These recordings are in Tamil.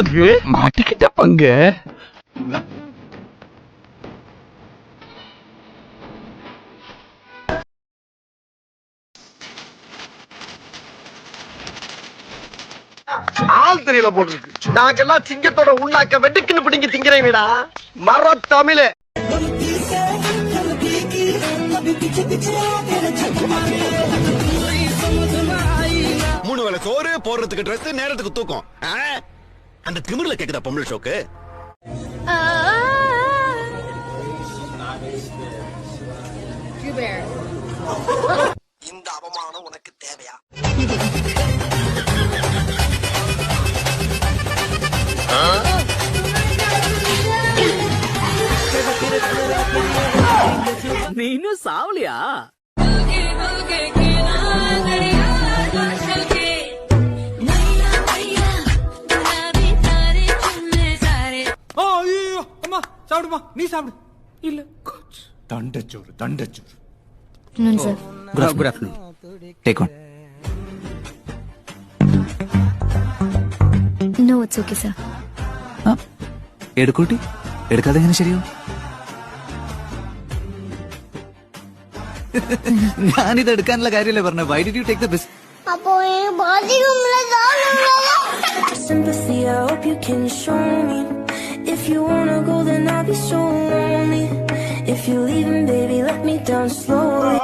பங்கு மாட்டிக்கிட்ட பங்கு. ஆள் தெரியல போட்டுருக்கு. நாங்கெல்லாம் சிங்கத்தோட உண்ணாக்க வெட்டுக்குன்னு பிடிங்க திங்கிறீங்கடா மர தமிழ். 3 வேளை சோறு போடுறதுக்கு ட்ரெஸ் நேரத்துக்கு தூக்கம். அந்த திமிர்ல கேக்குதா பொம்பளை ஷோக்கு? இந்த அவமானம் உனக்கு தேவையா? நீ இன்னும் சாவலியா? சாப்பிடுமா, நீ சாப்பிடு. இல்ல தண்டச்சோறு. Good afternoon. Take one. No, it's okay, sir. എടുക്കൂട്ടി എടുക്കാതെങ്ങനെ ശരിയോ? ഞാനിത് എടുക്കാനുള്ള കാര്യമല്ലേ പറഞ്ഞ. Why did you take the risk? Sympathy, I hope you can show me. If you wanna go, then I'll be so lonely. If you're leaving, baby, let me down slowly.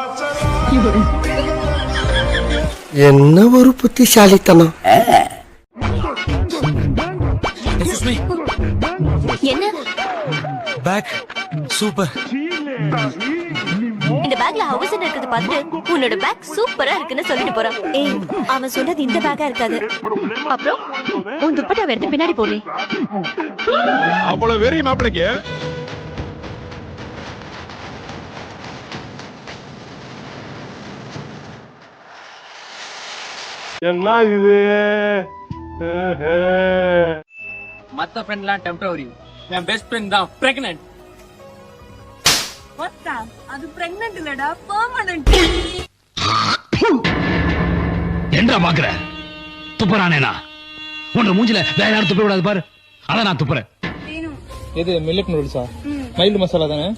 என்ன ஒரு புத்திசாலித்தனம். என்ன பேக் சூப்பர். இந்த பேக்ல ஹவுஸ் இருக்குது பார்த்துட்டு உன்னோட பேக் சூப்பரா இருக்குன்னு சொல்லிட்டு போறான். ஏய், அவன் சொன்னது இந்த பேக்கா இருக்காது. அப்புறம் உன் துப்பட்டாவை எடுத்து பின்னாடி போடுறேன். அவ்வளவு வெறி மாப்பிளைக்கு. என்ன இது? மத்த ஃப்ரெண்ட்லாம் டெம்பரரி. என் பெஸ்ட் ஃப்ரெண்ட் தான் பிரெக்னன்ட். அது பிரெக்னன்ட் இல்லடா, பெர்மனன்ட். என்ன பாக்குற? துப்புறானேனா? உன்ன மூஞ்சில வேற யாரும் துப்ப கூடாது பாரு. அதான் நான் துப்புறேன். இது மில்லட் நூடுல்ஸா? மைல்டு மசாலா தானே?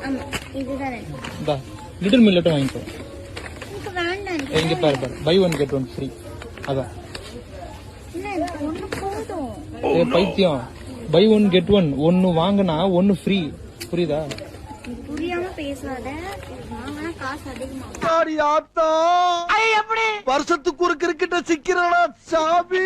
ஆமா, இதுதானே. இந்தா லிட்டில் மில்லட்டும் வாங்கிக்கோ. இங்க பாரு பாரு, buy one get one free. அதான் பைத்தியம். பை ஒன் கெட் ஒன், ஒன்னு வாங்கினா ஒன்னு ஃப்ரீ. புரியுதா? புரியாம பேசாத. வாங்கினா காசு அதிகமா. வருஷத்துக்கு ஒரு கிரிக்கெட்ட சிக்கிறடா சாமி.